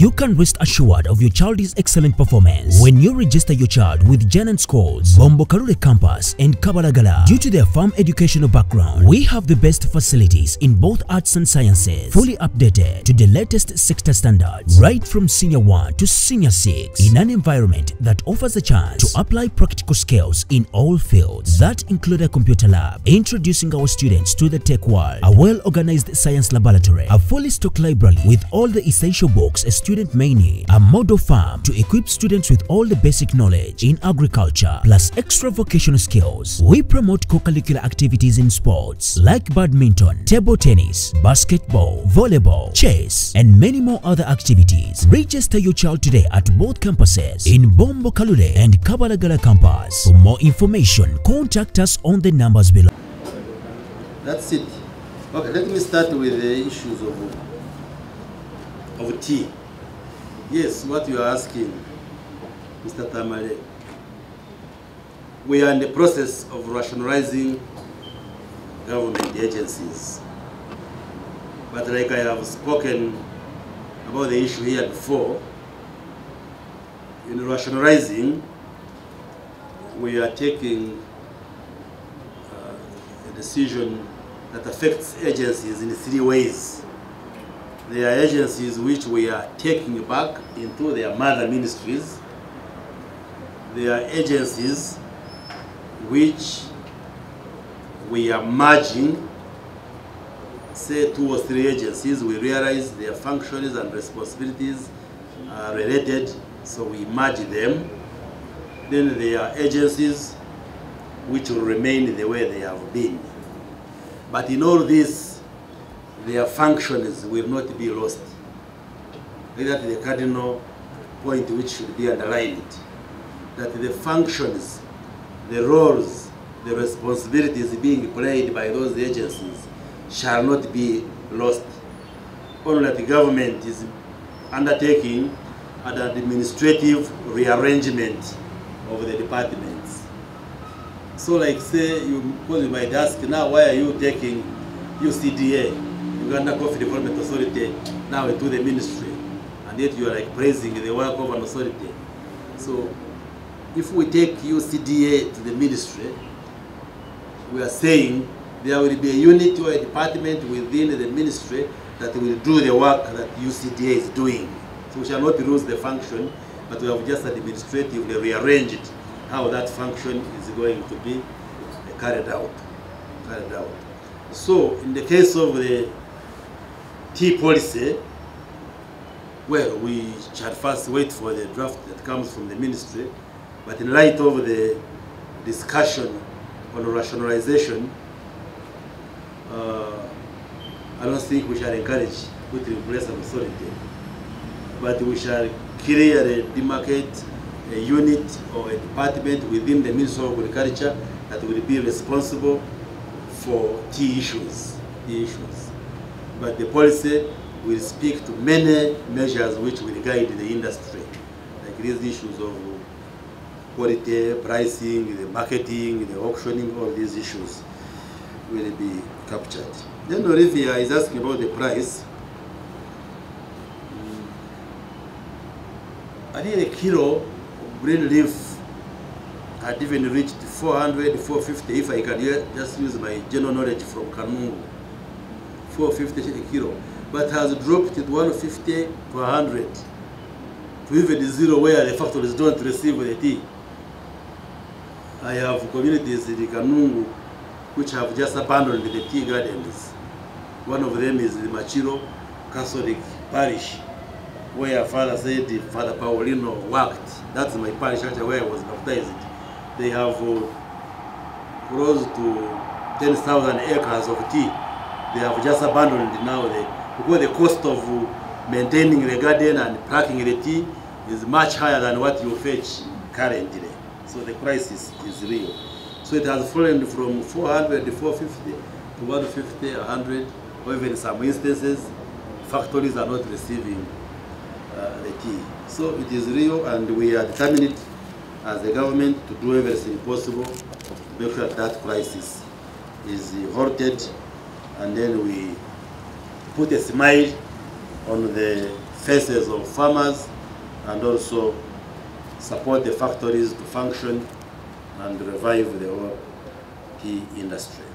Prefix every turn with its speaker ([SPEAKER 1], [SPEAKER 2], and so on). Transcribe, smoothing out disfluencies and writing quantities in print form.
[SPEAKER 1] You can rest assured of your child's excellent performance when you register your child with Janan Schools, Bombo Kalule Campus, and Kabalagala. Due to their firm educational background, we have the best facilities in both arts and sciences, fully updated to the latest sector standards, right from Senior 1 to Senior 6, in an environment that offers a chance to apply practical skills in all fields. That include a computer lab, introducing our students to the tech world, a well-organized science laboratory, a fully stocked library with all the essential books a student may need, a model farm to equip students with all the basic knowledge in agriculture, plus extra vocational skills. We promote co-curricular activities in sports like badminton, table tennis, basketball, volleyball, chess, and many more other activities. Register your child today at both campuses in Bombo Kalule and Kabalagala campus. For more information, contact us on the numbers below.
[SPEAKER 2] That's it. Okay, let me start with the issues of tea. Yes, what you are asking, Mr. Tamale. We are in the process of rationalizing government agencies. But like I have spoken about the issue here before, in rationalizing, we are taking a decision that affects agencies in 3 ways. There are agencies which we are taking back into their mother ministries. There are agencies which we are merging, say 2 or 3 agencies. We realize their functions and responsibilities are related, so we merge them. Then there are agencies which will remain the way they have been. But in all this, their functions will not be lost. That is the cardinal point which should be underlined. That the functions, the roles, the responsibilities being played by those agencies shall not be lost. Only that the government is undertaking an administrative rearrangement of the departments. So like say, you might ask, now why are you taking UCDA, Uganda Coffee Development Authority, now into the ministry, and yet you are like praising the work of an authority. So if we take UCDA to the ministry, we are saying there will be a unit or a department within the ministry that will do the work that UCDA is doing. So we shall not lose the function, but we have just administratively rearranged how that function is going to be carried out. So in the case of the tea policy, well, we shall first wait for the draft that comes from the ministry, but in light of the discussion on rationalization, I don't think we shall encourage putting in place an authority, but we shall clearly demarcate a unit or a department within the Ministry of Agriculture that will be responsible for tea issues. But the policy will speak to many measures which will guide the industry, like these issues of quality, pricing, the marketing, the auctioning, all these issues will be captured. Then Olivia is asking about the price. I think a kilo of green leaf had even reached 400, 450, if I can just use my general knowledge from Kanungu. 450 a kilo, but has dropped to 150 per 100 to even 0 where the factories don't receive the tea. I have communities in Kanungu which have just abandoned the tea gardens. One of them is the Machiro Catholic Parish, where Father said Father Paulino worked. That's my parish actually where I was baptized. They have close to 10,000 acres of tea. They have just abandoned now because the cost of maintaining the garden and packing the tea is much higher than what you fetch currently. So the price is real. So it has fallen from 400 to 450 to 150, 100, or even in some instances, factories are not receiving the tea. So it is real, and we are determined as the government to do everything possible to make sure that crisis is halted, and then we put a smile on the faces of farmers and also support the factories to function and revive the whole tea industry.